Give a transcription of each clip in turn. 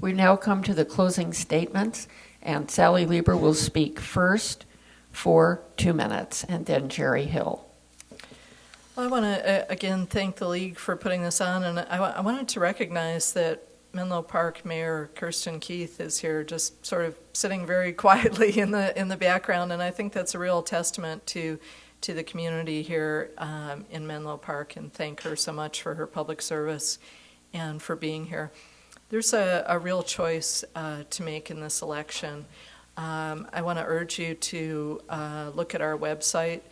We now come to the closing statements, and Sally Lieber will speak first for 2 minutes, and then Jerry Hill. Well, I want to, again, thank the League for putting this on, and I wanted to recognize that Menlo Park Mayor Kirsten Keith is here, just sort of sitting very quietly in the background, and I think that's a real testament to the community here in Menlo Park, and thank her so much for her public service and for being here. There's a real choice to make in this election. I want to urge you to look at our website.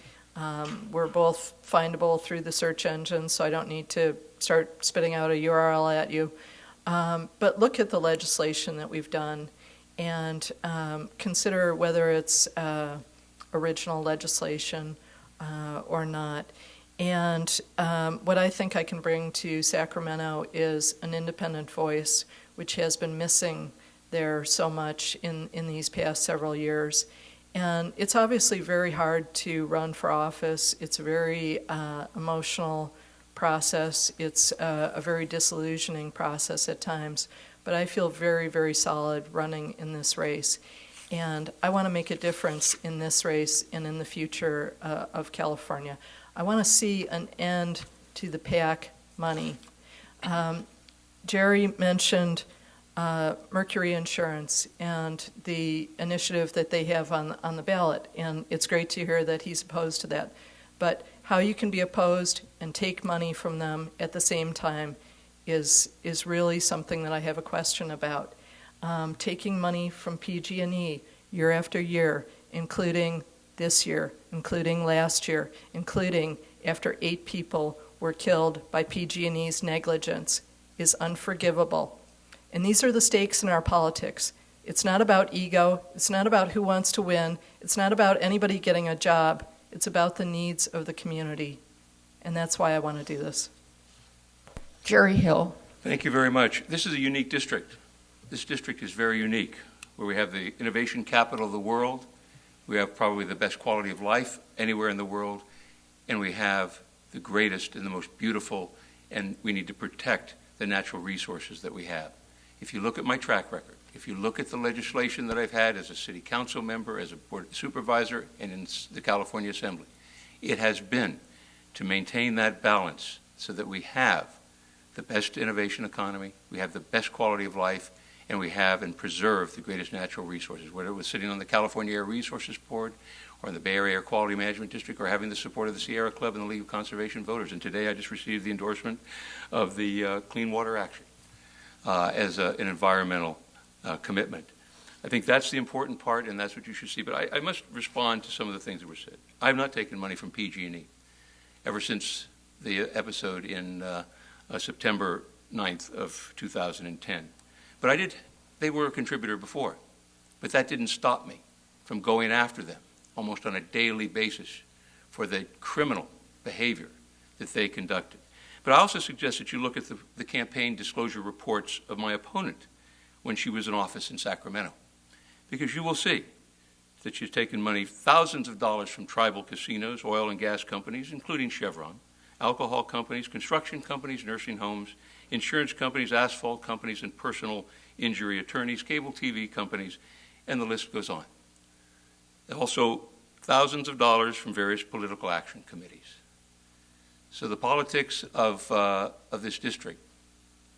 We're both findable through the search engine, so I don't need to start spitting out a URL at you. But look at the legislation that we've done and consider whether it's original legislation or not. And what I think I can bring to Sacramento is an independent voice, which has been missing there so much in these past several years. And it's obviously very hard to run for office. It's a very emotional process. It's a very disillusioning process at times. But I feel very, very solid running in this race. And I want to make a difference in this race and in the future of California. I want to see an end to the PAC money. Jerry mentioned Mercury Insurance and the initiative that they have on the ballot, and it's great to hear that he's opposed to that. But how you can be opposed and take money from them at the same time is really something that I have a question about. Taking money from PG&E year after year, including this year, including last year, including after 8 people were killed by PG&E's negligence, is unforgivable. And these are the stakes in our politics. It's not about ego. It's not about who wants to win. It's not about anybody getting a job. It's about the needs of the community. And that's why I want to do this. Jerry Hill. Thank you very much. This is a unique district. This district is very unique, where we have the innovation capital of the world. We have probably the best quality of life anywhere in the world, and we have the greatest and the most beautiful, and we need to protect the natural resources that we have. If you look at my track record, if you look at the legislation that I've had as a city council member, as a board supervisor, and in the California Assembly, it has been to maintain that balance so that we have the best innovation economy, we have the best quality of life, and we have and preserve the greatest natural resources, whether it was sitting on the California Air Resources Board or in the Bay Area Air Quality Management District or having the support of the Sierra Club and the League of Conservation Voters. And today I just received the endorsement of the Clean Water Action as an environmental commitment. I think that's the important part, and that's what you should see. But I must respond to some of the things that were said. I've not taken money from PG&E ever since the episode in September 9th of 2010. But they were a contributor before. But that didn't stop me from going after them almost on a daily basis for the criminal behavior that they conducted. But I also suggest that you look at the campaign disclosure reports of my opponent when she was in office in Sacramento, because you will see that she's taken money, thousands of dollars from tribal casinos, oil and gas companies, including Chevron, alcohol companies, construction companies, nursing homes, insurance companies, asphalt companies, and personal injury attorneys, cable TV companies, and the list goes on. Also, thousands of dollars from various political action committees. So the politics of this district,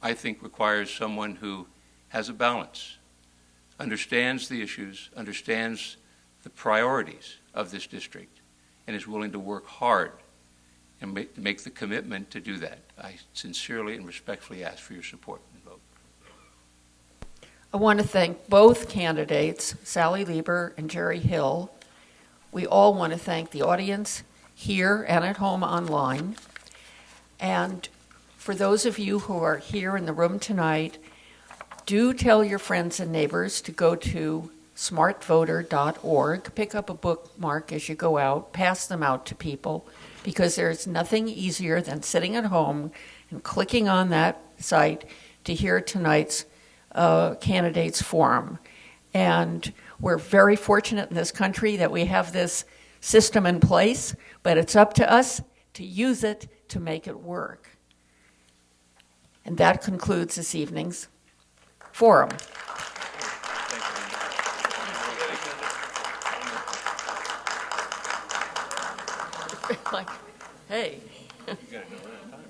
I think, requires someone who has a balance, understands the issues, understands the priorities of this district, and is willing to work hard and make the commitment to do that. I sincerely and respectfully ask for your support and vote. I want to thank both candidates, Sally Lieber and Jerry Hill. We all want to thank the audience here and at home online. And for those of you who are here in the room tonight, do tell your friends and neighbors to go to smartvoter.org, pick up a bookmark as you go out, pass them out to people, because there's nothing easier than sitting at home and clicking on that site to hear tonight's candidates forum. And we're very fortunate in this country that we have this system in place, but it's up to us to use it to make it work. And that concludes this evening's forum. Like, hey. You gotta know that.